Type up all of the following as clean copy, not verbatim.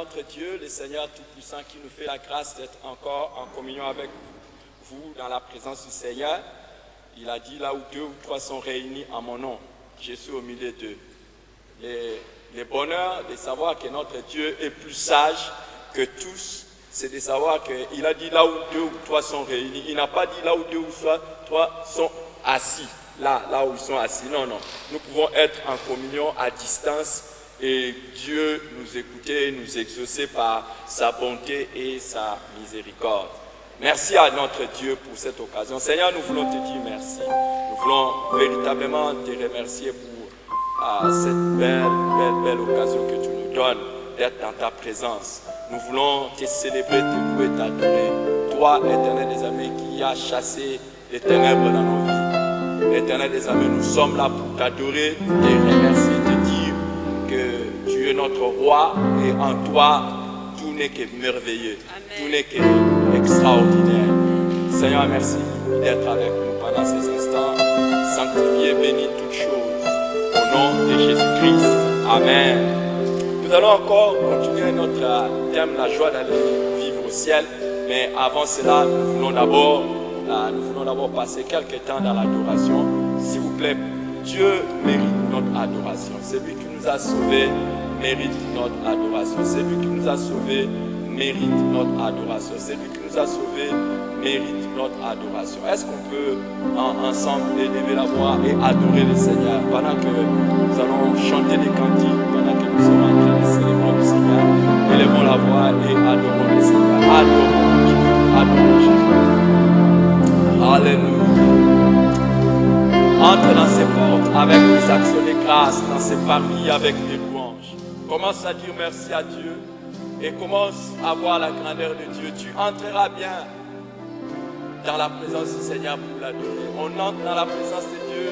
notre Dieu, le Seigneur Tout-Puissant, qui nous fait la grâce d'être encore en communion avec vous dans la présence du Seigneur. Il a dit là où 2 ou 3 sont réunis en mon nom, je suis au milieu d'eux. Le bonheur de savoir que notre Dieu est plus sage que tous, c'est de savoir qu'il a dit là où 2 ou 3 sont réunis. Il n'a pas dit là où 2 ou 3 sont assis, là où ils sont assis. Non, non. Nous pouvons être en communion à distance et Dieu nous écouter, nous exaucer par sa bonté et sa miséricorde. Merci à notre Dieu pour cette occasion. Seigneur, nous voulons te dire merci. Nous voulons véritablement te remercier pour cette belle occasion que tu nous donnes d'être dans ta présence. Nous voulons te célébrer, te louer, t'adorer. Toi, éternel des amis, qui as chassé les ténèbres dans nos vies. Éternel des amis, nous sommes là pour t'adorer, te remercier, te dire que tu es notre roi et en toi, tout n'est que merveilleux. Amen. Tout n'est que extraordinaire. Seigneur, merci d'être avec nous pendant ces instants. Sanctifié, béni toutes choses. Au nom de Jésus-Christ. Amen. Nous allons encore continuer notre thème, la joie d'aller vivre au ciel. Mais avant cela, nous voulons d'abord passer quelques temps dans l'adoration. S'il vous plaît, Dieu mérite notre adoration. C'est lui qui nous a sauvés, mérite notre adoration. C'est lui qui nous a sauvés, mérite notre adoration. C'est lui qui nous a sauvés, mérite notre adoration. Est-ce qu'on peut ensemble élever la voix et adorer le Seigneur pendant que nous allons chanter des cantiques, pendant que nous sommes en train de célébrer le Seigneur? Élevons la voix et adorons le Seigneur. Adorons Jésus. Adorons Jésus. Alléluia. Entre dans ses portes avec des actions de grâce, dans ses parvis avec des louanges. Commence à dire merci à Dieu et commence à voir la grandeur de Dieu. Tu entreras bien dans la présence du Seigneur pour l'adorer. On entre dans la présence de Dieu,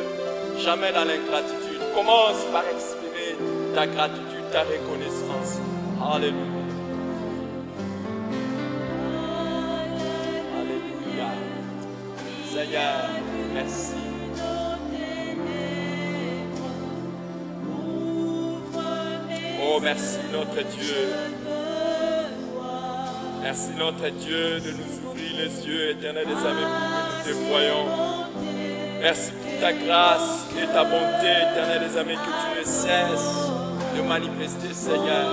jamais dans l'ingratitude. Commence par exprimer ta gratitude, ta reconnaissance. Alléluia. Alléluia. Seigneur, merci. Oh, merci notre Dieu. Merci notre Dieu de nous ouvrir les yeux, éternel des amis, pour que nous te voyons. Merci pour ta grâce et ta bonté, éternel des amis, que tu ne cesses de manifester, Seigneur.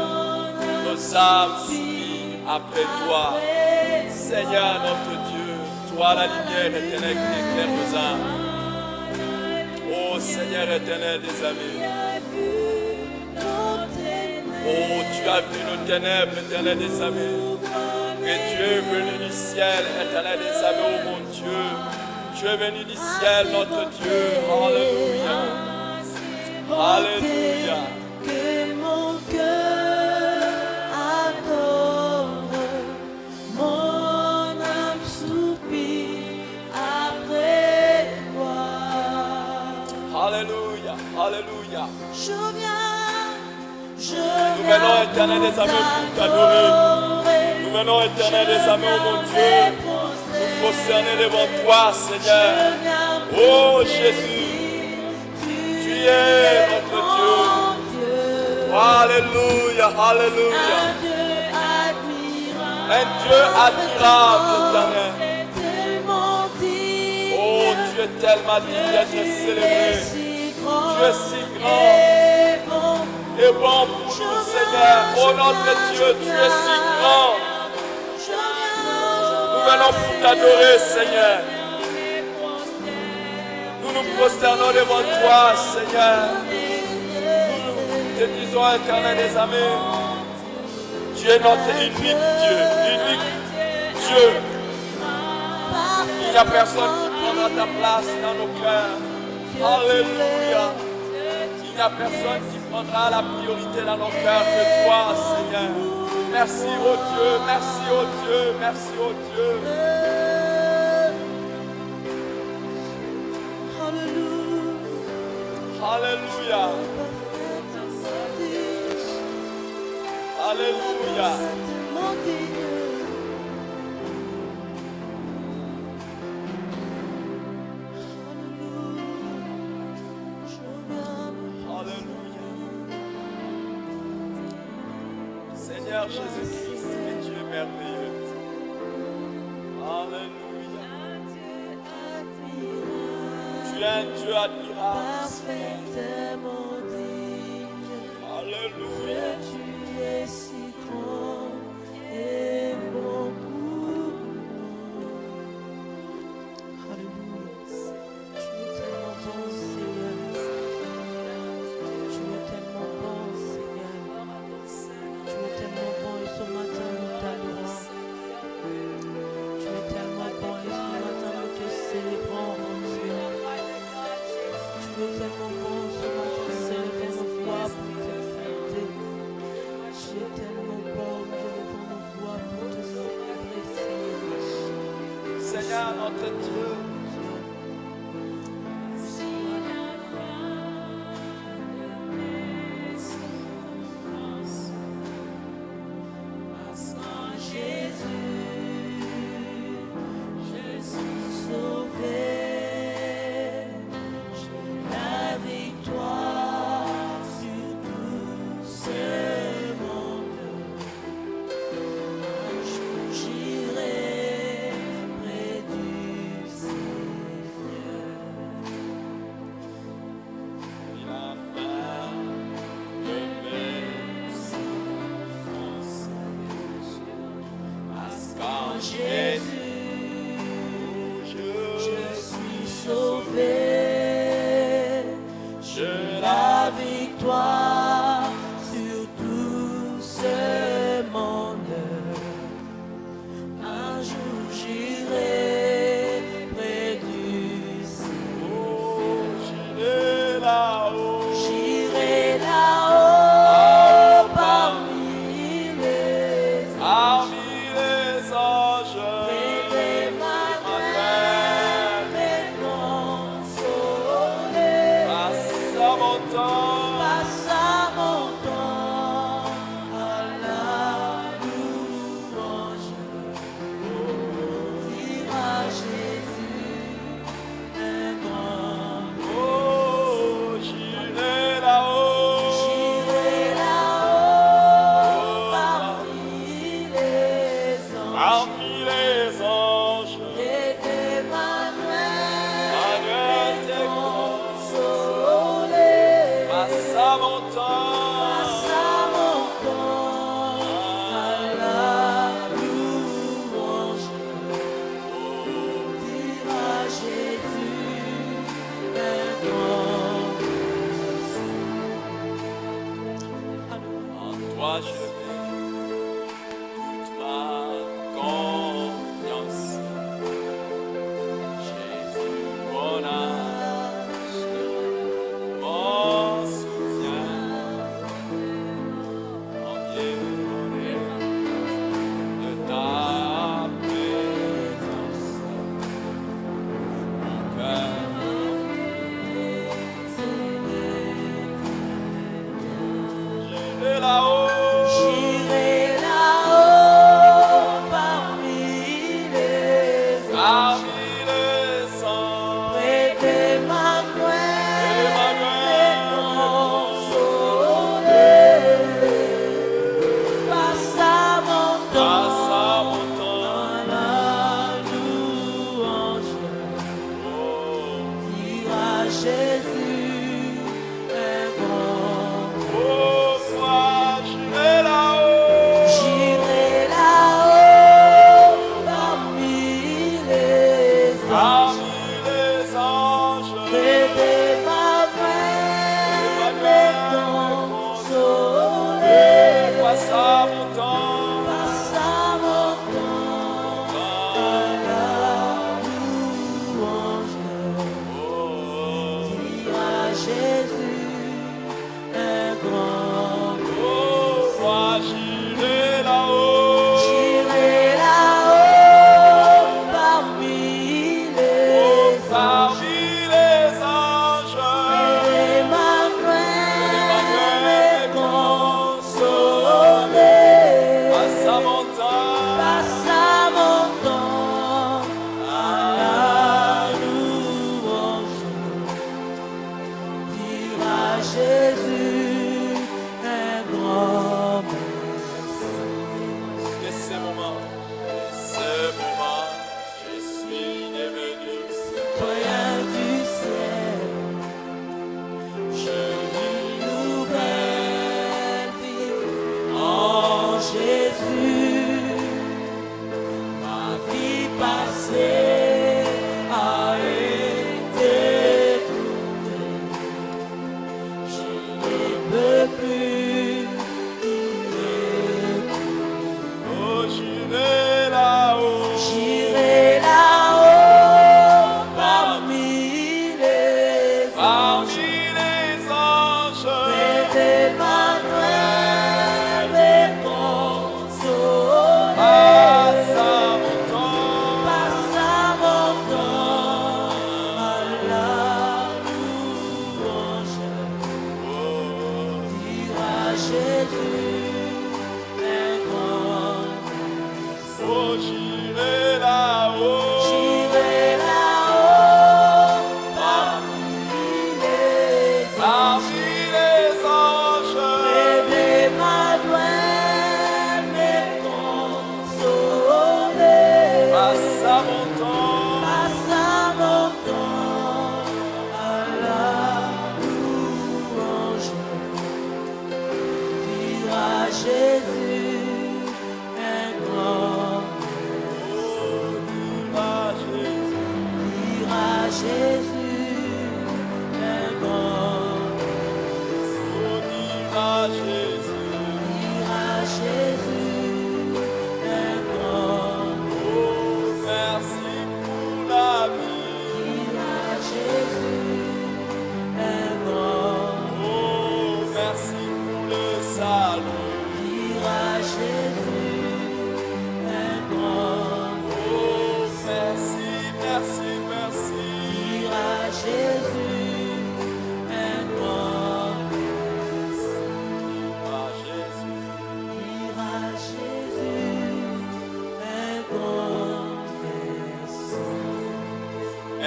Nos âmes supplient après toi. Seigneur notre Dieu, toi la lumière éternelle qui éclaire nos âmes. Oh Seigneur éternel des amis. Oh, tu as vu nos ténèbres, éternel des amis. Et tu es venu du ciel, éternel des amis, oh mon Dieu. Tu es venu du ciel, notre Dieu. Alléluia. Alléluia. Que mon cœur adore, mon âme soupire après toi. Alléluia. Alléluia. Je viens, nous venons, éternel des amis, pour t'adorer. Nous venons, éternel des amis, oh mon Dieu, nous prosterner devant toi, Seigneur. Oh Jésus, tu es notre Dieu. Alléluia, alléluia. Un Dieu admirable, éternel. Oh, tu es tellement digne d'être célébré. Tu es si grand et bon pour nous, Seigneur. Oh notre Dieu, tu es si grand. Nous venons pour t'adorer, Seigneur. Nous nous prosternons devant toi, Seigneur. Nous te disons, éternel des amis, tu es notre unique Dieu, unique Dieu. Il n'y a personne qui prendra ta place dans nos cœurs. Alléluia. Il n'y a personne qui prendra la priorité dans nos cœurs que toi, Seigneur. Merci, oh Dieu, merci, oh Dieu, merci, oh Dieu. Alléluia. Alléluia. Seigneur Jésus-Christ, que tu es merveilleux. Alléluia. Tu es un Dieu admirable. Parfaitement digne. Alléluia. Tu es si grand et bon pour nous. Alléluia. Tu es tellement bon, Seigneur. Tu es tellement bon, Seigneur. Tu es tellement bon et ce matin nous t'adorons. Tu es tellement bon et ce matin nous te célébrons, mon Dieu. Tu es tellement bon ce matin, célébrons nos voix pour t'exalter. Tu es tellement bon, nous élevons nos voix pour te célébrer, Seigneur. Seigneur notre Dieu. Jésus, un grand merci.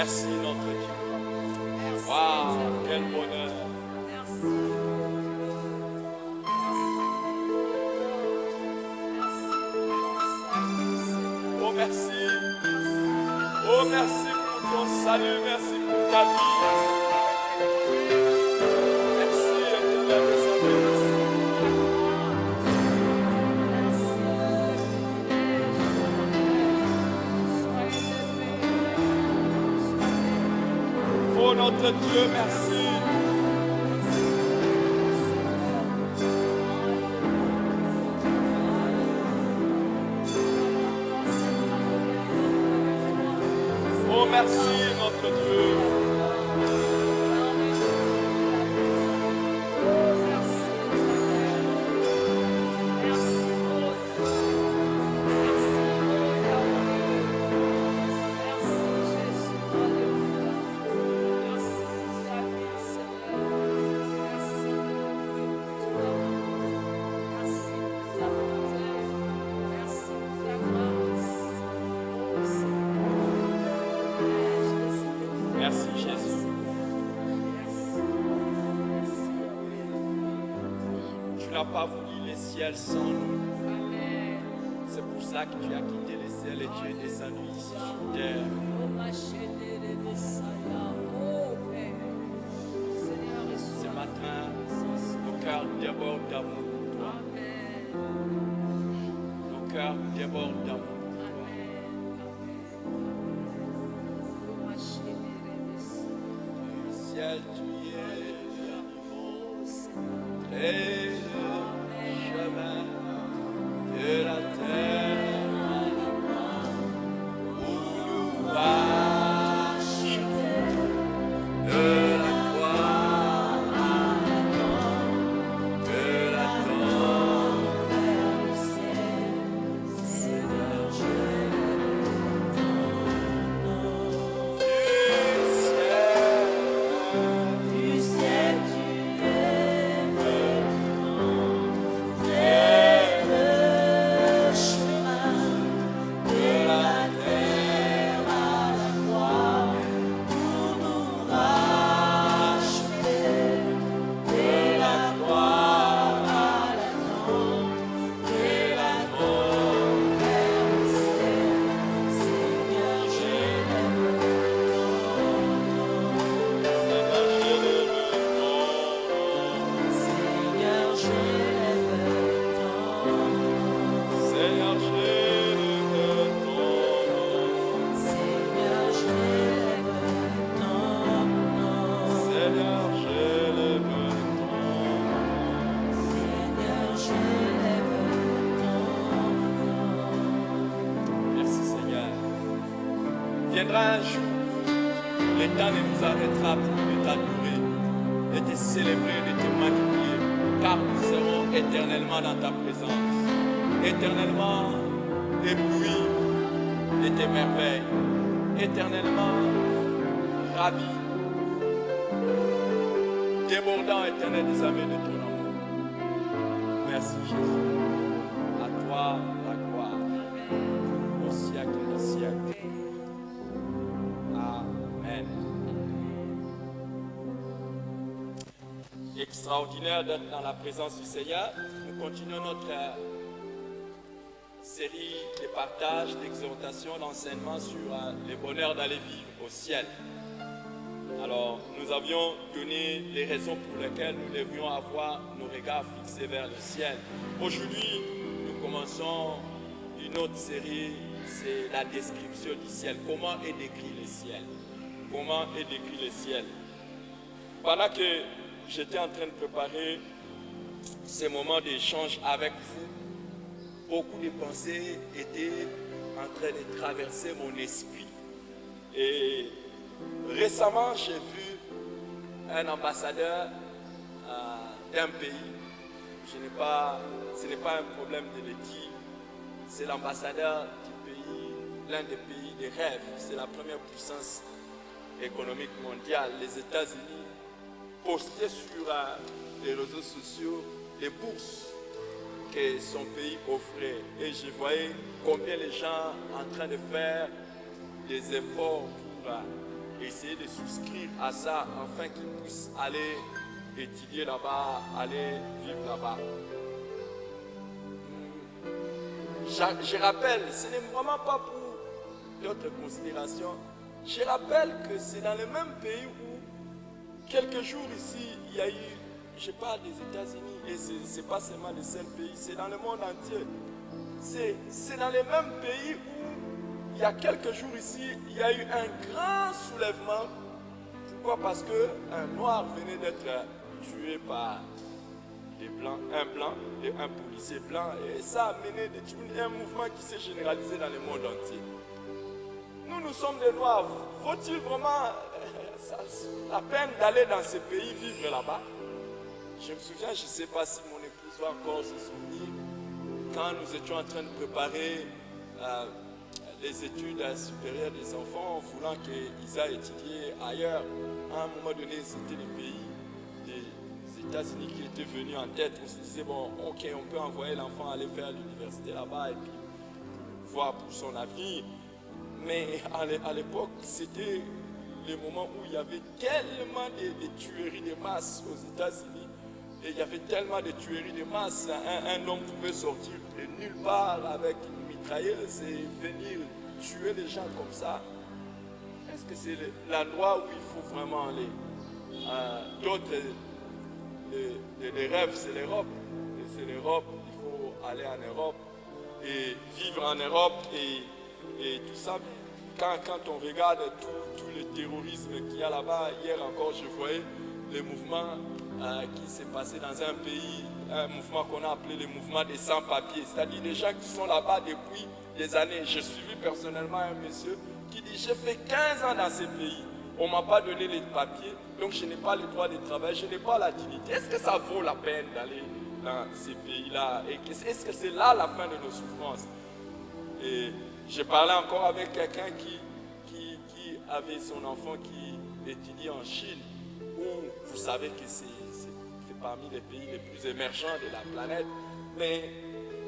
Merci notre Dieu. Waouh, quel bonheur. Oh merci. Oh merci pour ton salut, merci pour ta vie. Merci éternel de sa bénédiction. Oh notre Dieu, merci. Oh merci notre Dieu. Merci Jésus. Tu n'as pas voulu les ciels sans nous. C'est pour ça que tu as quitté les ciels et tu es descendu ici sur terre. Ce matin, nos cœurs débordent d'amour pour toi. Nos cœurs débordent d'amour. Ciel, tu es très le chemin de la terre où nous marchons de la croix de la tombe vers le ciel, Seigneur, viendra un jour, le temps ne nous arrêtera plus de t'adorer, de te célébrer, de te magnifier, car nous serons éternellement dans ta présence, éternellement éblouis de tes merveilles, éternellement ravis, débordant éternel des amis de ton amour. Merci Jésus. À toi la gloire au siècle des siècles. Amen. Extraordinaire d'être dans la présence du Seigneur. Nous continuons notre série de partages, d'exhortation, d'enseignement sur le bonheur d'aller vivre au ciel. Alors, nous avions donné les raisons pour lesquelles nous devions avoir nos regards fixés vers le ciel. Aujourd'hui, nous commençons une autre série, c'est la description du ciel. Comment est décrit le ciel? Comment est décrit le ciel? Pendant que j'étais en train de préparer ces moments d'échange avec vous, beaucoup de pensées étaient en train de traverser mon esprit. Et récemment, j'ai vu un ambassadeur d'un pays. Ce n'est pas un problème de le dire. C'est l'ambassadeur du pays, l'un des pays des rêves. C'est la première puissance économique mondiale, les États-Unis, postait sur les réseaux sociaux les bourses que son pays offrait. Et je voyais combien les gens en train de faire des efforts pour essayer de souscrire à ça afin qu'ils puissent aller étudier là-bas, aller vivre là-bas. Je rappelle, ce n'est vraiment pas pour d'autres considérations. Je rappelle que c'est dans le même pays où, quelques jours ici, il y a eu, je parle des États-Unis, et ce n'est pas seulement le seul pays, c'est dans le monde entier. C'est dans le même pays où, il y a quelques jours ici, il y a eu un grand soulèvement. Pourquoi? Parce qu'un noir venait d'être tué par des blancs, un blanc et un policier blanc. Et ça a mené un mouvement qui s'est généralisé dans le monde entier. Nous sommes des noirs. Faut-il vraiment la peine d'aller dans ces pays, vivre là-bas? Je me souviens, je ne sais pas si mon épouse va encore se souvenir, quand nous étions en train de préparer les études supérieures des enfants, voulant qu'ils aient étudié ailleurs. À un moment donné, c'était les pays des États-Unis qui étaient venus en tête. On se disait, bon, ok, on peut envoyer l'enfant aller faire l'université là-bas et puis voir pour son avenir. Mais à l'époque, c'était le moment où il y avait tellement de tueries de masse aux États-Unis. Et il y avait tellement de tueries de masse. Un homme pouvait sortir de nulle part avec une mitrailleuse et venir tuer les gens comme ça. Est-ce que c'est l'endroit où il faut vraiment aller? D'autres, les rêves, c'est l'Europe. C'est l'Europe, il faut aller en Europe et vivre en Europe et tout ça. Quand on regarde tout le terrorisme qu'il y a là-bas, hier encore je voyais le mouvement qui s'est passé dans un pays, un mouvement qu'on a appelé le mouvement des sans-papiers, c'est-à-dire des gens qui sont là-bas depuis des années. J'ai suivi personnellement un monsieur qui dit, j'ai fait 15 ans dans ces pays, on ne m'a pas donné les papiers, donc je n'ai pas le droit de travail, je n'ai pas la dignité. Est-ce que ça vaut la peine d'aller dans ces pays-là? Est-ce que c'est là la fin de nos souffrances? Et j'ai parlé encore avec quelqu'un qui avait son enfant qui étudie en Chine, où vous savez que c'est parmi les pays les plus émergents de la planète, mais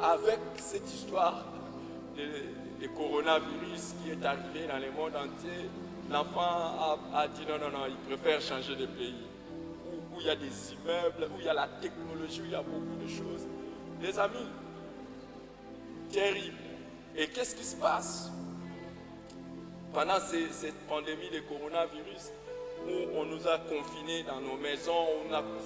avec cette histoire de coronavirus qui est arrivé dans le monde entier, l'enfant a dit non, il préfère changer de pays, où il y a des immeubles, où il y a la technologie, où il y a beaucoup de choses. Les amis, terrible. Et qu'est-ce qui se passe pendant cette pandémie de coronavirus où on nous a confinés dans nos maisons?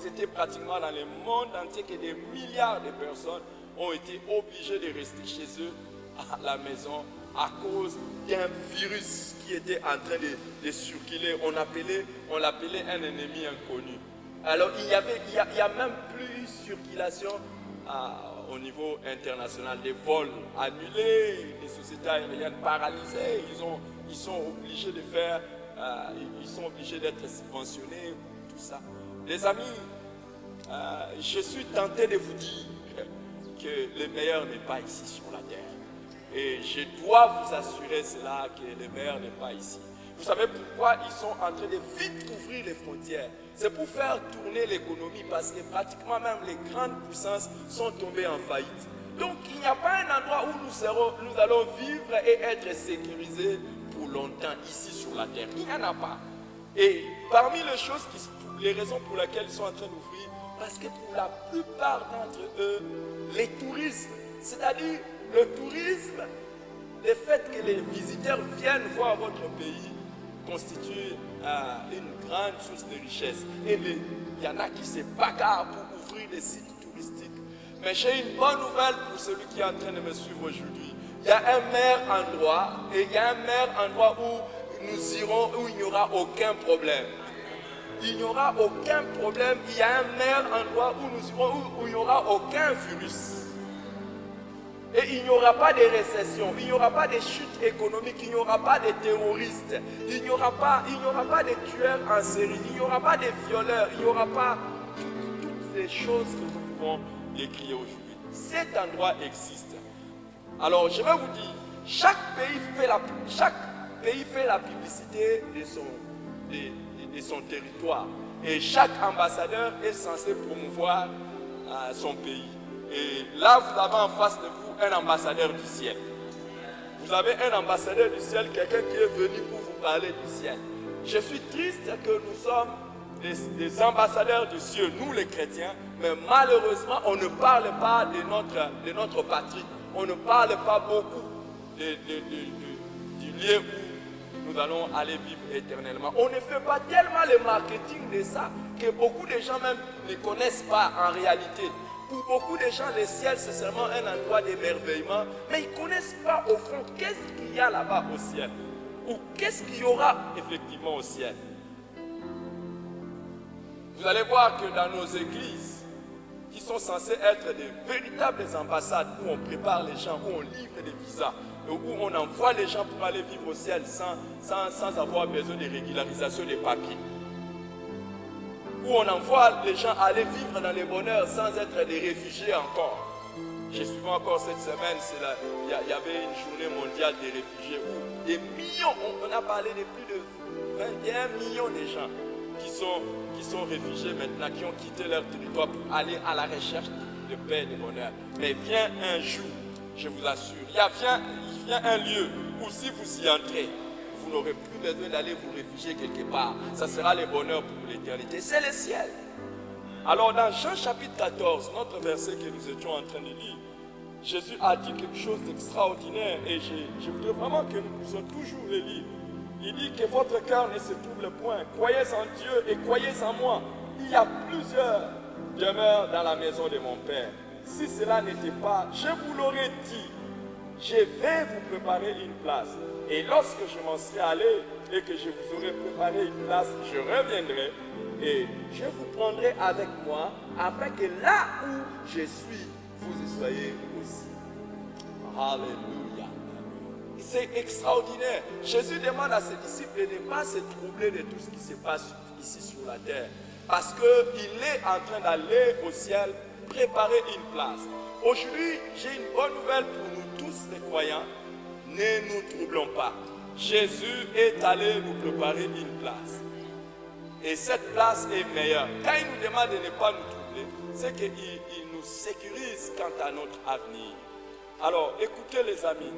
C'était pratiquement dans le monde entier que des milliards de personnes ont été obligées de rester chez eux à la maison à cause d'un virus qui était en train de circuler. On l'appelait un ennemi inconnu. Alors il y a même plus circulation au niveau international, des vols annulés, les sociétés aériennes paralysées, ils sont obligés de faire, ils sont obligés d'être subventionnés, tout ça. Les amis, je suis tenté de vous dire que le meilleur n'est pas ici sur la terre. Et je dois vous assurer cela, que le meilleur n'est pas ici. Vous savez pourquoi ils sont en train de vite ouvrir les frontières? C'est pour faire tourner l'économie, parce que pratiquement même les grandes puissances sont tombées en faillite. Donc il n'y a pas un endroit où nous allons vivre et être sécurisés pour longtemps ici sur la terre. Il n'y en a pas. Et parmi les raisons pour lesquelles ils sont en train d'ouvrir, parce que pour la plupart d'entre eux, les tourismes, c'est-à-dire le tourisme, le fait que les visiteurs viennent voir votre pays, constitue une grande source de richesse. Et il y en a qui se bagarrent pour ouvrir des sites touristiques. Mais j'ai une bonne nouvelle pour celui qui est en train de me suivre aujourd'hui. Il y a un meilleur endroit, et il y a un meilleur endroit où nous irons, où il n'y aura aucun problème. Il n'y aura aucun problème. Il y a un meilleur endroit où nous irons, où il n'y aura aucun virus. Et il n'y aura pas de récession, il n'y aura pas de chute économique, il n'y aura pas de terroristes, il n'y aura pas de tueurs en série, il n'y aura pas de violeurs, il n'y aura pas toutes les choses que nous pouvons décrire aujourd'hui. Cet endroit existe. Alors je vais vous dire, chaque pays fait la publicité de son territoire. Et chaque ambassadeur est censé promouvoir son pays. Et là, vous avez en face de vous un ambassadeur du ciel. Vous avez un ambassadeur du ciel, quelqu'un qui est venu pour vous parler du ciel. Je suis triste que nous sommes des ambassadeurs du ciel, nous les chrétiens, mais malheureusement, on ne parle pas de notre patrie. On ne parle pas beaucoup du lieu où nous allons aller vivre éternellement. On ne fait pas tellement le marketing de ça que beaucoup de gens même ne connaissent pas en réalité. Pour beaucoup de gens, le ciel, c'est seulement un endroit d'émerveillement, mais ils ne connaissent pas au fond qu'est-ce qu'il y a là-bas au ciel. Ou qu'est-ce qu'il y aura effectivement au ciel. Vous allez voir que dans nos églises, qui sont censées être des véritables ambassades, où on prépare les gens, où on livre des visas, où on envoie les gens pour aller vivre au ciel sans avoir besoin de régularisation des papiers. Où on envoie les gens aller vivre dans le bonheur sans être des réfugiés encore. J'ai suivi encore cette semaine, il y avait une journée mondiale des réfugiés où des millions, on a parlé de plus de 21 millions de gens qui sont réfugiés maintenant, qui ont quitté leur territoire pour aller à la recherche de paix et de bonheur. Mais vient un jour, je vous assure, il vient un lieu où si vous y entrez, vous n'aurez plus besoin d'aller vous réfugier quelque part. Ça sera le bonheur pour l'éternité. C'est le ciel. Alors dans Jean chapitre 14, notre verset que nous étions en train de lire, Jésus a dit quelque chose d'extraordinaire et je voudrais vraiment que nous puissions toujours le lire. Il dit que votre cœur ne se trouble point. Croyez en Dieu et croyez en moi. Il y a plusieurs demeures dans la maison de mon Père. Si cela n'était pas, je vous l'aurais dit. Je vais vous préparer une place. Et lorsque je m'en serai allé et que je vous aurai préparé une place, je reviendrai et je vous prendrai avec moi afin que là où je suis, vous y soyez aussi. Alléluia. C'est extraordinaire. Jésus demande à ses disciples de ne pas se troubler de tout ce qui se passe ici sur la terre. Parce qu'il est en train d'aller au ciel préparer une place. Aujourd'hui, j'ai une bonne nouvelle pour nous tous les croyants. Ne nous troublons pas. Jésus est allé nous préparer une place. Et cette place est meilleure. Quand il nous demande de ne pas nous troubler, c'est qu'il nous sécurise quant à notre avenir. Alors, écoutez les amis.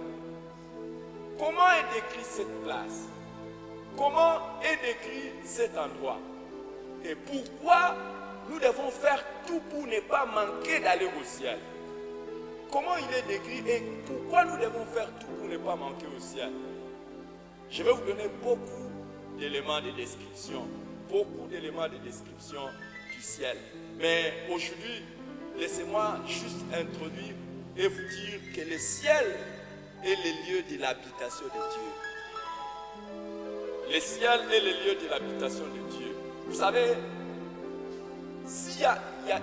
Comment est décrit cette place? Comment est décrit cet endroit? Et pourquoi nous devons faire tout pour ne pas manquer d'aller au ciel? Comment il est décrit et pourquoi nous devons faire tout pour ne pas manquer au ciel? Je vais vous donner beaucoup d'éléments de description. Beaucoup d'éléments de description du ciel. Mais aujourd'hui, laissez-moi juste introduire et vous dire que le ciel est le lieu de l'habitation de Dieu. Le ciel est le lieu de l'habitation de Dieu. Vous savez, s'il y a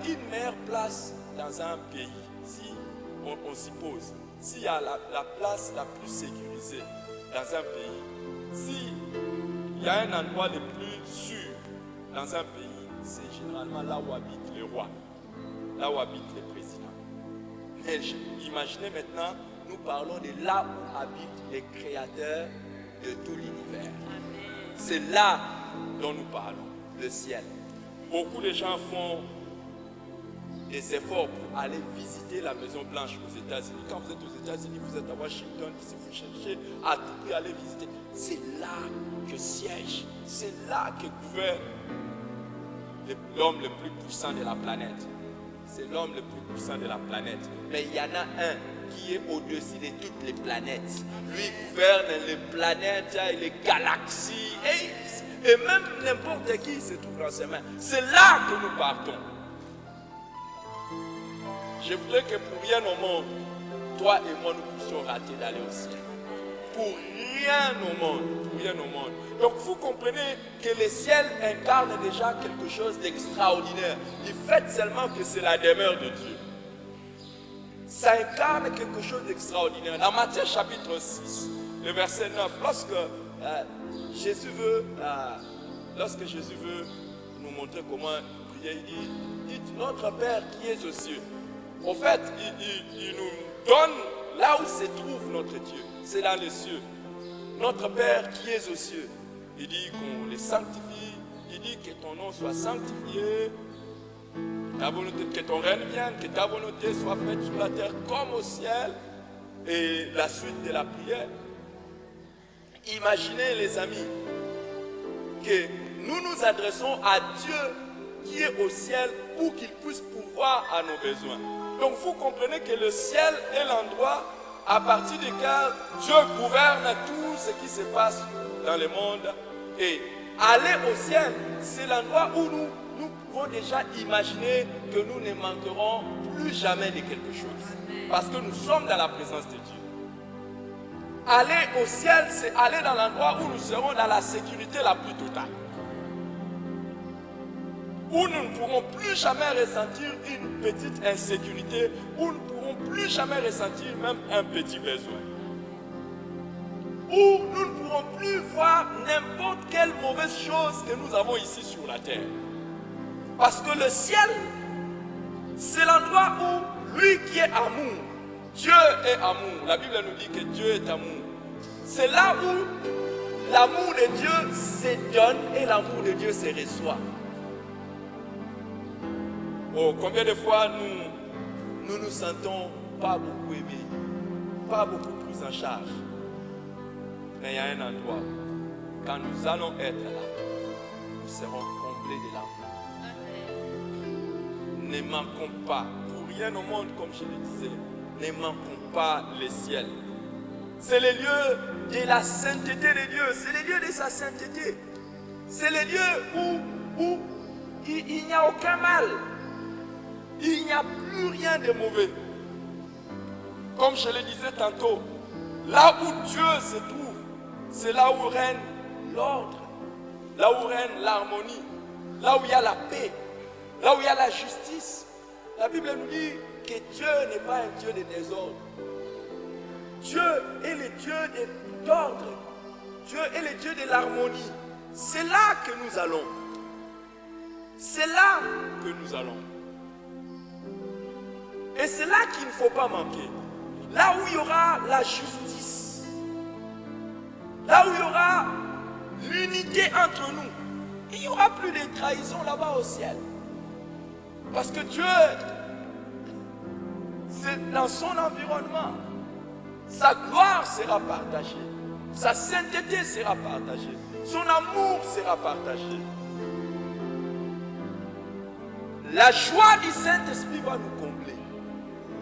une meilleure place dans un pays, si on s'y pose, s'il y a la place la plus sécurisée dans un pays, s'il y a un endroit le plus sûr dans un pays, c'est généralement là où habite le roi, là où habite le président. Mais imaginez maintenant, nous parlons de là où habite le créateur de tout l'univers. C'est là dont nous parlons, le ciel. Beaucoup de gens font des efforts pour aller visiter la Maison Blanche aux États-Unis. Quand vous êtes aux États-Unis, vous êtes à Washington, si vous cherchez à tout prix aller visiter, c'est là que siège, c'est là que gouverne l'homme le plus puissant de la planète. C'est l'homme le plus puissant de la planète. Mais il y en a un qui est au-dessus de toutes les planètes. Lui gouverne les planètes et les galaxies. Et même n'importe qui se trouve dans ses mains. C'est là que nous partons. Je voudrais que pour rien au monde, toi et moi, nous puissions rater d'aller au ciel. Pour rien au monde. Pour rien au monde. Donc vous comprenez que le ciel incarne déjà quelque chose d'extraordinaire. Du fait seulement que c'est la demeure de Dieu. Ça incarne quelque chose d'extraordinaire. Dans Matthieu chapitre 6, le verset 9, lorsque Jésus veut nous montrer comment prier, il dit notre Père qui est aux cieux. En fait, il nous donne là où se trouve notre Dieu. C'est dans les cieux. Notre Père qui est aux cieux. Il dit qu'on les sanctifie. Il dit que ton nom soit sanctifié. Que ton règne vienne, que ta volonté soit faite sur la terre comme au ciel. Et la suite de la prière. Imaginez les amis, que nous nous adressons à Dieu qui est au ciel pour qu'il puisse pourvoir à nos besoins. Donc vous comprenez que le ciel est l'endroit à partir duquel Dieu gouverne tout ce qui se passe dans le monde. Et aller au ciel, c'est l'endroit où nous pouvons déjà imaginer que nous ne manquerons plus jamais de quelque chose. Parce que nous sommes dans la présence de Dieu. Aller au ciel, c'est aller dans l'endroit où nous serons dans la sécurité la plus totale. Où nous ne pourrons plus jamais ressentir une petite insécurité, où nous ne pourrons plus jamais ressentir même un petit besoin. Où nous ne pourrons plus voir n'importe quelle mauvaise chose que nous avons ici sur la terre. Parce que le ciel, c'est l'endroit où lui qui est amour, Dieu est amour. La Bible nous dit que Dieu est amour. C'est là où l'amour de Dieu se donne et l'amour de Dieu se reçoit. Oh, combien de fois nous nous sentons pas beaucoup aimés, pas beaucoup pris en charge. Mais il y a un endroit, quand nous allons être là, nous serons comblés de l'amour. Ne manquons pas, pour rien au monde, comme je le disais, ne manquons pas le ciel. C'est le lieu de la sainteté de Dieu, c'est le lieu de sa sainteté. C'est le lieu où il n'y a aucun mal. Il n'y a plus rien de mauvais. Comme je le disais tantôt, là où Dieu se trouve, c'est là où règne l'ordre, là où règne l'harmonie, là où il y a la paix, là où il y a la justice. La Bible nous dit que Dieu n'est pas un Dieu de désordre. Dieu est le Dieu d'ordre. Dieu est le Dieu de l'harmonie. C'est là que nous allons. C'est là que nous allons. Et c'est là qu'il ne faut pas manquer. Là où il y aura la justice. Là où il y aura l'unité entre nous. Il n'y aura plus de trahison là-bas au ciel. Parce que Dieu, c'est dans son environnement. Sa gloire sera partagée. Sa sainteté sera partagée. Son amour sera partagé. La joie du Saint-Esprit va nous combler.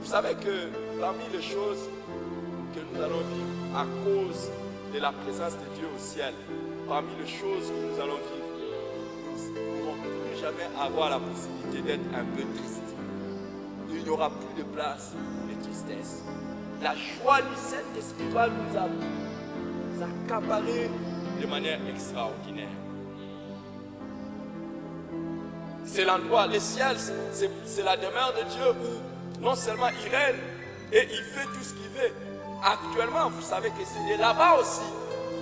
Vous savez que parmi les choses que nous allons vivre à cause de la présence de Dieu au ciel, parmi les choses que nous allons vivre, nous ne pourrons plus jamais avoir la possibilité d'être un peu triste. Il n'y aura plus de place pour les tristesses. La joie du Saint-Esprit va nous accaparer de manière extraordinaire. C'est l'endroit, le ciel, c'est la demeure de Dieu où non seulement il règne et il fait tout ce qu'il veut. Actuellement, vous savez que c'est de là-bas aussi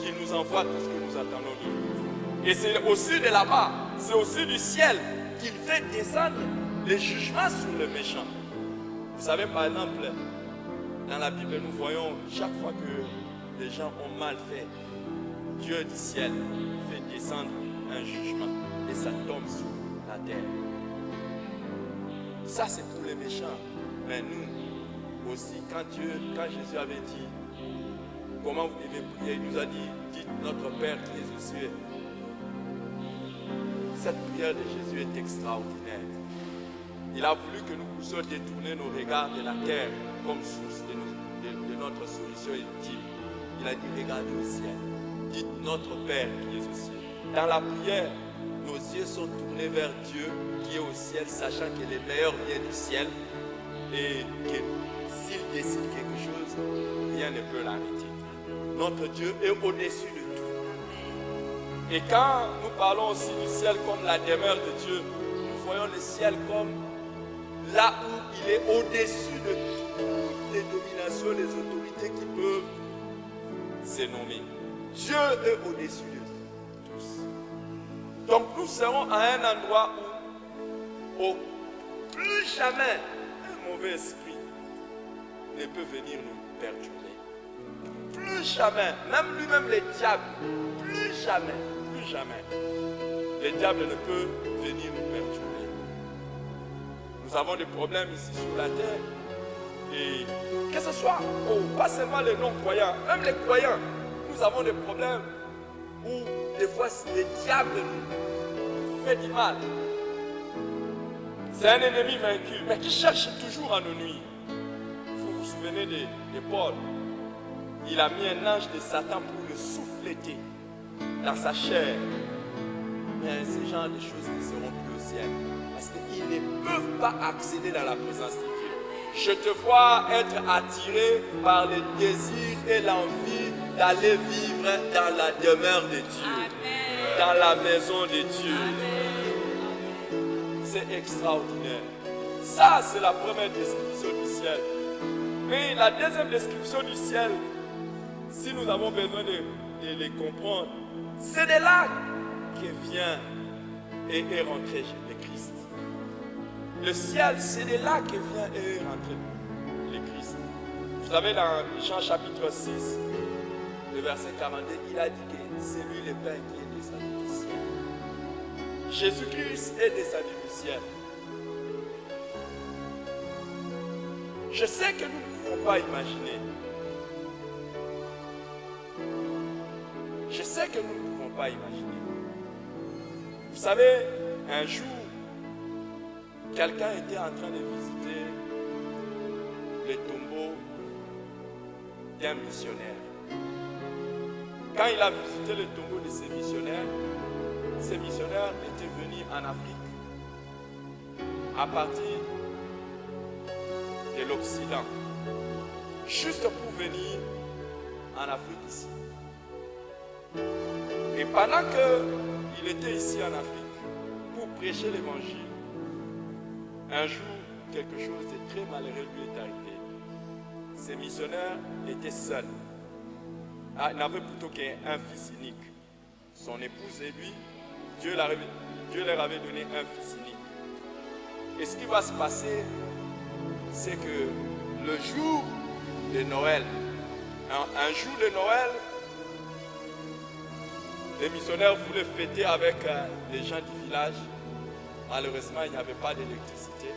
qu'il nous envoie tout ce que nous attendons de lui. Et c'est aussi de là-bas, c'est aussi du ciel qu'il fait descendre les jugements sur les méchants. Vous savez, par exemple, dans la Bible, nous voyons chaque fois que les gens ont mal fait, Dieu du ciel fait descendre un jugement et ça tombe sur la terre. Ça, c'est pour les méchants. Mais nous aussi, quand Jésus avait dit comment vous devez prier, il nous a dit, dites notre Père qui est aux cieux. Cette prière de Jésus est extraordinaire. Il a voulu que nous puissions détourner nos regards de la terre comme source de notre solution ultime. Il a dit, regardez au ciel. Dites notre Père qui est au ciel. Dans la prière, nos yeux sont tournés vers Dieu qui est au ciel, sachant que le meilleur vient du ciel et que s'il décide quelque chose, rien ne peut l'arrêter. Notre Dieu est au-dessus de tout. Et quand nous parlons aussi du ciel comme la demeure de Dieu, nous voyons le ciel comme là où il est au-dessus de toutes les dominations, les autorités qui peuvent se nommer. Dieu est au-dessus de tous. Donc nous serons à un endroit où plus jamais un mauvais esprit ne peut venir nous perturber. Plus jamais, même lui-même le diable, plus jamais, le diable ne peut venir nous perturber. Nous avons des problèmes ici sur la terre. Et que ce soit, pas seulement les non-croyants, même les croyants, nous avons des problèmes où des fois le diable nous fait du mal. C'est un ennemi vaincu, mais qui cherche toujours à nous nuire. Vous vous souvenez de Paul? Il a mis un ange de Satan pour le souffléter dans sa chair. Mais ce genre de choses ne seront plus au ciel. Parce qu'ils ne peuvent pas accéder dans la présence de Dieu. Je te vois être attiré par le désir et l'envie d'aller vivre dans la demeure de Dieu. Amen. Dans la maison de Dieu. C'est extraordinaire. Ça, c'est la première description du ciel. Mais la deuxième description du ciel, si nous avons besoin de les comprendre, c'est de là que vient et est rentré le Christ. Le ciel, c'est de là que vient et est rentré le Christ. Vous savez, dans Jean chapitre 6, le verset 42, il a dit que c'est lui le Père qui est descendu du ciel. Jésus-Christ est descendu du ciel. Je sais que nous ne pouvons pas imaginer. Je sais que nous ne pouvons pas imaginer. Vous savez, un jour, quelqu'un était en train de visiter le tombeau d'un missionnaire. Quand il a visité le tombeau de ces missionnaires étaient venus en Afrique à partir de l'Occident, juste pour venir en Afrique ici. Et pendant qu'il était ici en Afrique pour prêcher l'évangile, un jour, quelque chose de très malheureux lui est arrivé. Ces missionnaires étaient seuls. Il n'avait plutôt qu'un fils unique. Son épouse et lui, Dieu leur avait donné un fils unique. Et ce qui va se passer, c'est que le jour de Noël, un jour de Noël, les missionnaires voulaient fêter avec les gens du village. Malheureusement, il n'y avait pas d'électricité.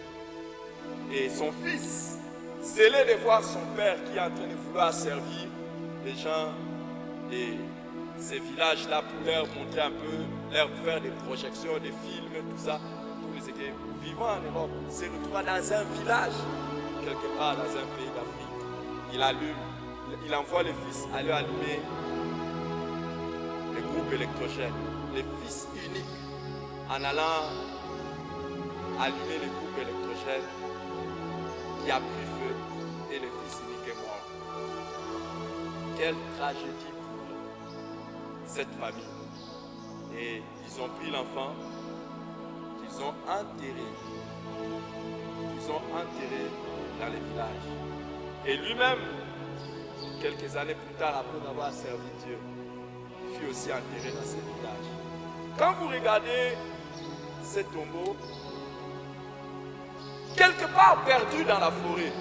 Et son fils, zélé de voir son père qui est en train de vouloir servir les gens de ces villages-là pour leur montrer un peu, leur faire des projections, des films, tout ça, pour les équipes vivant en Europe, se retrouve dans un village, quelque part dans un pays d'Afrique. Il envoie le fils aller allumer le groupe électrogène, le fils unique, en allant allumer le groupe électrogène qui a pris feu et le fils unique est mort. Quelle tragédie pour cette famille. Et ils ont pris l'enfant, ils ont enterré dans les villages. Et lui-même, quelques années plus tard, après avoir servi Dieu, fut aussi enterré dans ces villages. Quand vous regardez ces tombeaux, quelque part perdu dans la forêt,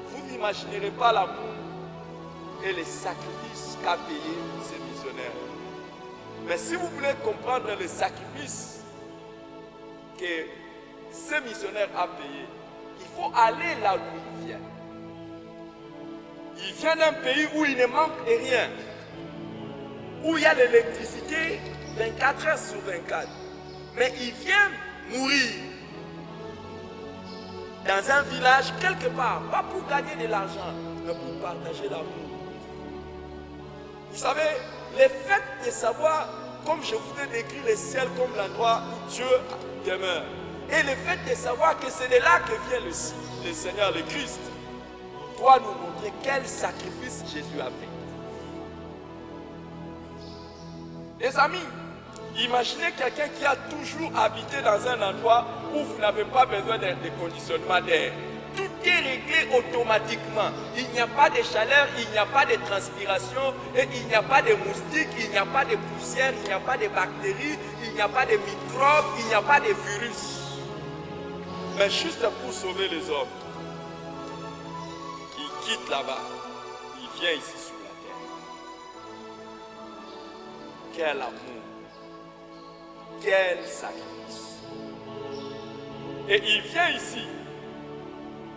vous n'imaginerez pas l'amour et les sacrifices qu'a payé ces missionnaires. Mais si vous voulez comprendre les sacrifices que ces missionnaires ont payés, il faut aller là où ils viennent. Ils viennent d'un pays où il ne manque de rien, où il y a l'électricité 24 heures sur 24. Mais ils viennent mourir dans un village quelque part, pas pour gagner de l'argent, mais pour partager l'amour. Vous savez, le fait de savoir, comme je vous ai décrit le ciel comme l'endroit où Dieu demeure, et le fait de savoir que c'est de là que vient le Seigneur, le Christ, doit nous montrer quel sacrifice Jésus a fait. Les amis, imaginez quelqu'un qui a toujours habité dans un endroit où vous n'avez pas besoin de conditionnement d'air. Tout est réglé automatiquement. Il n'y a pas de chaleur, il n'y a pas de transpiration, et il n'y a pas de moustiques, il n'y a pas de poussière, il n'y a pas de bactéries, il n'y a pas de microbes, il n'y a pas de virus. Mais juste pour sauver les hommes qui quittent là-bas, il vient ici sur la terre. Quel amour, quel sacrifice. Et il vient ici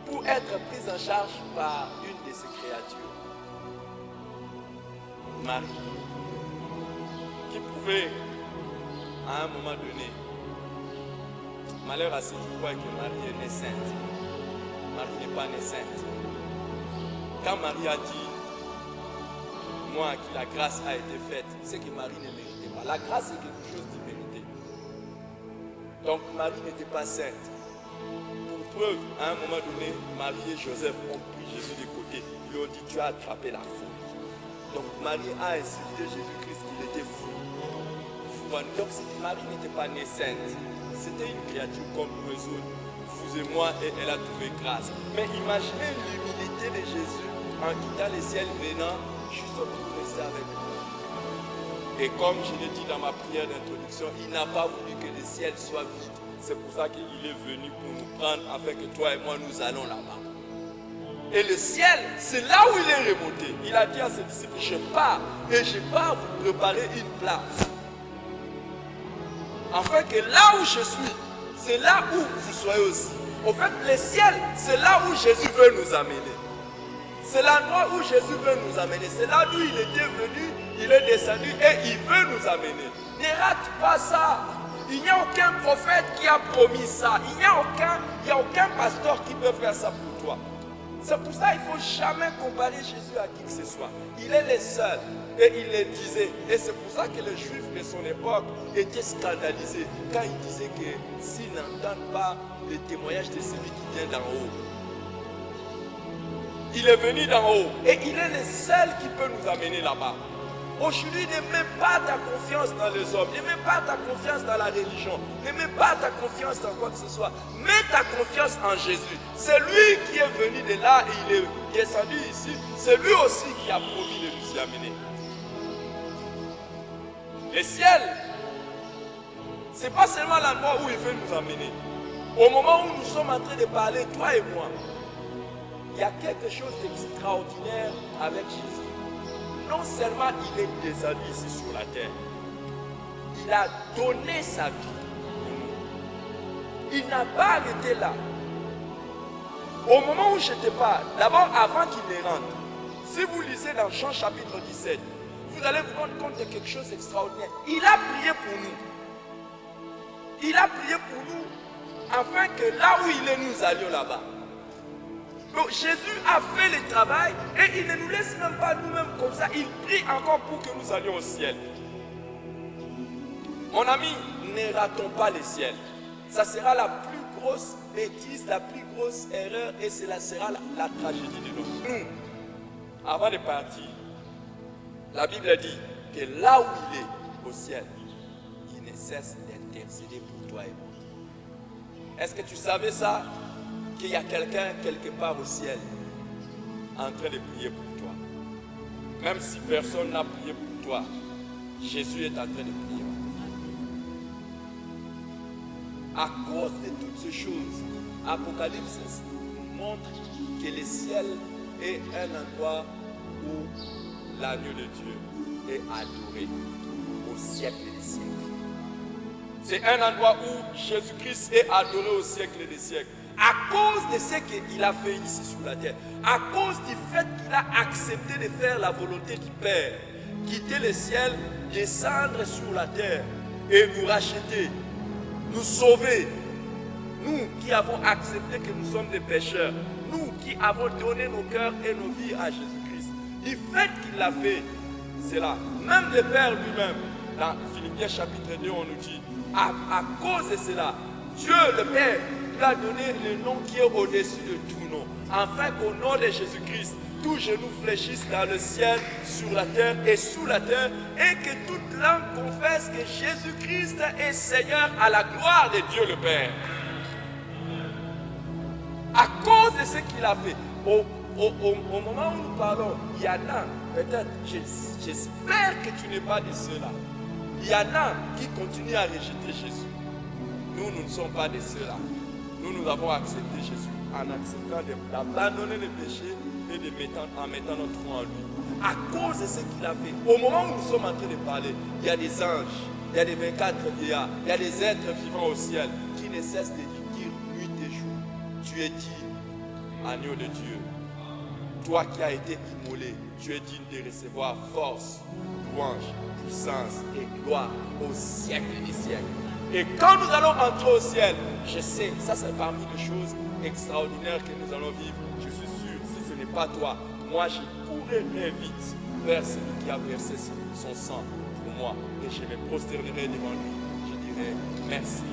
pour être pris en charge par une de ses créatures, Marie, qui trouvé à un moment donné, malheur à ceux qui croient que Marie est née sainte. Marie n'est pas née sainte. Quand Marie a dit, moi à qui la grâce a été faite, c'est que Marie ne méritait pas. La grâce est quelque chose d'immérité. Donc Marie n'était pas sainte. Pour preuve, à un moment donné, Marie et Joseph ont pris Jésus de côté. Ils lui ont dit, tu as attrapé la folie. Donc Marie a insulté Jésus-Christ qu'il était fou. Donc Marie n'était pas née sainte. C'était une créature comme nous autres. Vous et moi, et elle a trouvé grâce. Mais imaginez l'humilité de Jésus en quittant le ciel venant juste pour rester avec nous. Et comme je l'ai dit dans ma prière d'introduction, il n'a pas voulu que le ciel soit vide. C'est pour ça qu'il est venu pour nous prendre afin que toi et moi nous allons là-bas. Et le ciel, c'est là où il est remonté. Il a dit à ses disciples, je pars et je pars vous préparer une place. Afin que là où je suis, c'est là où vous soyez aussi. En fait, le ciel, c'est là où Jésus veut nous amener. C'est l'endroit où Jésus veut nous amener. C'est là où il était venu, il est descendu et il veut nous amener. Ne rate pas ça. Il n'y a aucun prophète qui a promis ça. Il n'y a aucun pasteur qui peut faire ça pour toi. C'est pour ça qu'il ne faut jamais comparer Jésus à qui que ce soit. Il est le seul. Et il le disait. Et c'est pour ça que les Juifs de son époque étaient scandalisés quand ils disaient que s'ils n'entendent pas le témoignage de celui qui vient d'en haut. Il est venu d'en haut. Et il est le seul qui peut nous amener là-bas. Aujourd'hui, ne mets pas ta confiance dans les hommes. Ne mets pas ta confiance dans la religion. Ne mets pas ta confiance dans quoi que ce soit. Mets ta confiance en Jésus. C'est lui qui est venu de là et il est descendu ici. C'est lui aussi qui a promis de nous y amener. Le ciel, ce n'est pas seulement l'endroit où il veut nous amener. Au moment où nous sommes en train de parler, toi et moi, il y a quelque chose d'extraordinaire avec Jésus. Non seulement il est descendu ici sur la terre, il a donné sa vie pour nous. Il n'a pas arrêté là. Au moment où je te parle, d'abord avant qu'il ne rentre, si vous lisez dans Jean chapitre 17, vous allez vous rendre compte de quelque chose d'extraordinaire. Il a prié pour nous. Il a prié pour nous afin que là où il est, nous allions là-bas. Donc Jésus a fait le travail et il ne nous laisse même pas nous-mêmes comme ça. Il prie encore pour que nous allions au ciel. Mon ami, ne ratons pas le ciel. Ça sera la plus grosse bêtise, la plus grosse erreur et cela sera la tragédie de nous. Nous, avant de partir, la Bible dit que là où il est, au ciel, il ne cesse d'intercéder pour toi et moi. Est-ce que tu savais ça? Qu'il y a quelqu'un quelque part au ciel en train de prier pour toi. Même si personne n'a prié pour toi, Jésus est en train de prier. À cause de toutes ces choses, Apocalypse nous montre que le ciel est un endroit où l'agneau de Dieu est adoré au siècle des siècles. C'est un endroit où Jésus-Christ est adoré au siècle des siècles. À cause de ce qu'il a fait ici sur la terre, à cause du fait qu'il a accepté de faire la volonté du Père, quitter le ciel, descendre sur la terre et nous racheter, nous sauver, nous qui avons accepté que nous sommes des pécheurs, nous qui avons donné nos cœurs et nos vies à Jésus-Christ. Du fait qu'il l'a fait, c'est là. Même le Père lui-même, dans Philippiens chapitre 2, on nous dit, à cause de cela, Dieu le Père lui a donné le nom qui est au-dessus de tout nom, afin qu'au nom de Jésus-Christ, tout genou fléchisse dans le ciel, sur la terre et sous la terre, et que toute langue confesse que Jésus-Christ est Seigneur à la gloire de Dieu le Père. À cause de ce qu'il a fait, au moment où nous parlons, il y en a, peut-être, j'espère que tu n'es pas de ceux-là. Il y en a qui continuent à rejeter Jésus. Nous ne sommes pas de ceux-là. Nous avons accepté Jésus en acceptant d'abandonner les péchés et en mettant notre foi en lui. À cause de ce qu'il a fait, au moment où nous sommes en train de parler, il y a des anges, il y a des 24 vieillards, il y a des êtres vivants au ciel qui ne cessent de dire nuit et jour. Tu es digne, agneau de Dieu. Toi qui as été immolé, tu es digne de recevoir force, louange, puissance et gloire au siècle des siècles. Et quand nous allons entrer au ciel, je sais, ça c'est parmi les choses extraordinaires que nous allons vivre. Je suis sûr, si ce n'est pas toi, moi je courrai vite vers celui qui a versé son sang pour moi. Et je me prosternerai devant lui. Je dirai merci,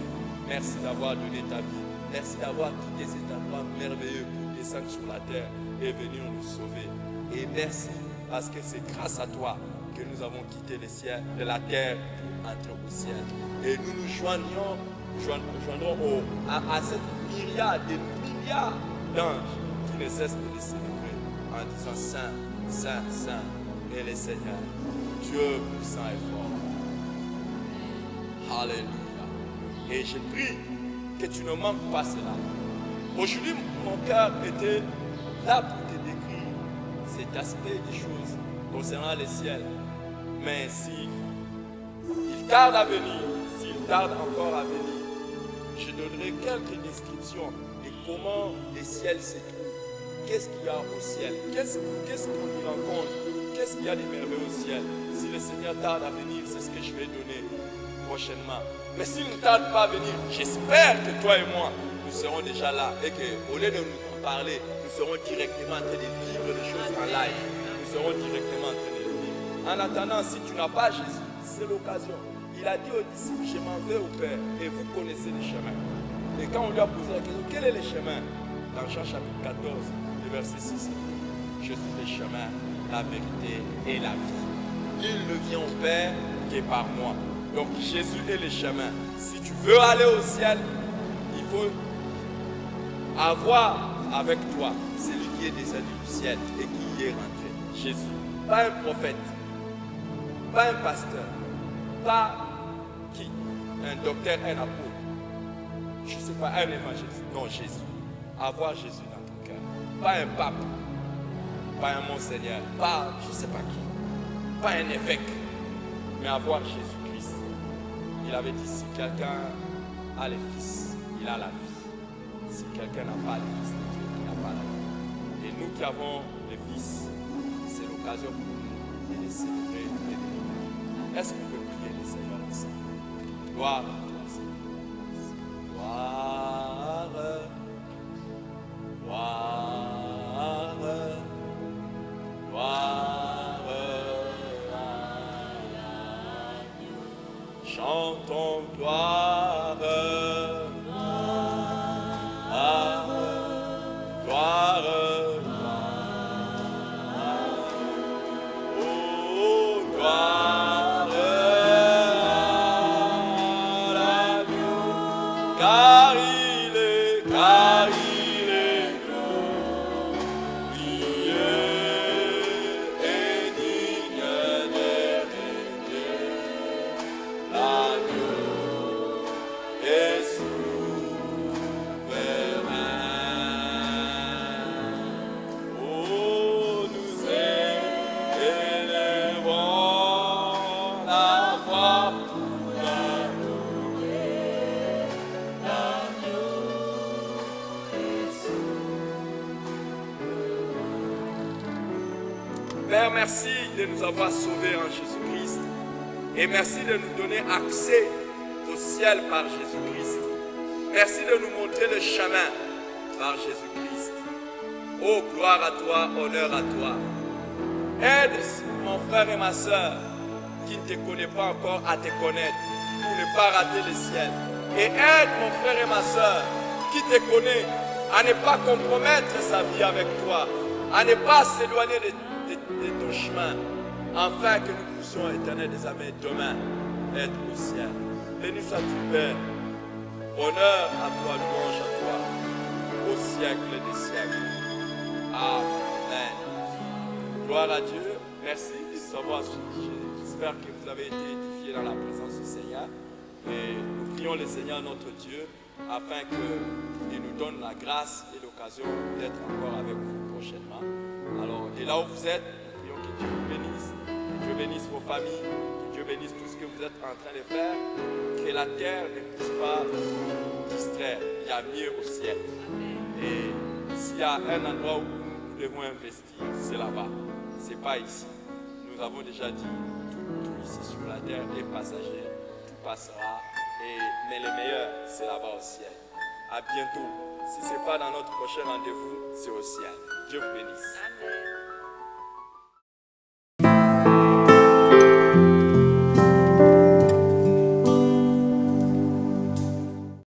merci d'avoir donné ta vie. Merci d'avoir quitté cet endroit merveilleux pour descendre sur la terre et venir nous sauver. Et merci parce que c'est grâce à toi que nous avons quitté le ciel, de la terre pour entrer au ciel. Et nous nous joindrons à cette myriade, des milliards d'anges qui ne cessent de les célébrer en disant Saint, Saint, Saint est le Seigneur, Dieu puissant et fort. Alléluia. Et je prie que tu ne manques pas cela. Aujourd'hui, mon cœur était là pour te décrire cet aspect des choses concernant le ciel. Mais si il tarde à venir, s'il tarde encore à venir, je donnerai quelques descriptions de comment le ciel se trouve. Qu'est-ce qu'il y a au ciel? Qu'est-ce qu'on y rencontre? Qu'est-ce qu'il y a de merveilleux au ciel? Si le Seigneur tarde à venir, c'est ce que je vais donner prochainement. Mais s'il ne tarde pas à venir, j'espère que toi et moi, nous serons déjà là. Et qu'au lieu de nous en parler, nous serons directement en train de vivre les choses en live. Nous serons directement en train de le vivre. En attendant, si tu n'as pas Jésus, c'est l'occasion. Il a dit aux disciples, je m'en vais au Père et vous connaissez le chemin. Et quand on lui a posé la question, quel est le chemin? Dans Jean chapitre 14, le verset 6, je suis le chemin, la vérité et la vie. Il ne vient au Père que par moi. Donc Jésus est le chemin. Si tu veux aller au ciel, il faut avoir avec toi celui qui est descendu du ciel et qui y est rentré. Jésus. Pas un prophète, pas un pasteur, pas qui? Un docteur, un apôtre. Je ne sais pas, un évangéliste. Non, Jésus. Avoir Jésus dans ton cœur. Pas un pape, pas un monseigneur, pas je ne sais pas qui, pas un évêque, mais avoir Jésus-Christ. Il avait dit, si quelqu'un a le Fils, il a la vie. Si quelqu'un n'a pas le Fils de Dieu, il n'a pas la vie. Et nous qui avons le Fils, c'est l'occasion pour nous de les célébrer et de les bénir. Est-ce qu'on peut prier le Seigneur ensemble? Gloire à toi, Seigneur. Gloire, gloire, gloire à Dieu. Chantons gloire, gloire, oh gloire à Dieu, car il est glorieux et digne d'hériter l'agneau et Père, merci de nous avoir sauvés en Jésus-Christ. Et merci de nous donner accès au ciel par Jésus-Christ. Merci de nous montrer le chemin par Jésus-Christ. Oh, gloire à toi, honneur à toi. Aide mon frère et ma soeur qui ne te connaissent pas encore à te connaître pour ne pas rater le ciel. Et aide mon frère et ma soeur qui te connaît à ne pas compromettre sa vie avec toi, à ne pas s'éloigner de ton chemin, afin que nous puissions, éternel des amis, demain être au ciel. Béni sois-tu, Père. Honneur à toi, louange à toi, au siècle des siècles. Amen. Gloire à Dieu. Merci de savoir. J'espère que vous avez été édifiés dans la présence du Seigneur. Et nous prions le Seigneur notre Dieu afin qu'il nous donne la grâce et l'occasion d'être encore avec vous prochainement. Alors, et là où vous êtes, nous prions que Dieu vous bénisse, que Dieu bénisse vos familles, que Dieu bénisse tout ce que vous êtes en train de faire, que la terre ne puisse pas vous distraire. Il y a mieux au ciel. Et s'il y a un endroit où nous devons investir, c'est là-bas. Ce n'est pas ici. Nous avons déjà dit tout. ici sur la terre est passager. Tout passera. Mais le meilleur, c'est là-bas au ciel. À bientôt. Si ce n'est pas dans notre prochain rendez-vous, c'est au ciel. Dieu vous bénisse. Amen.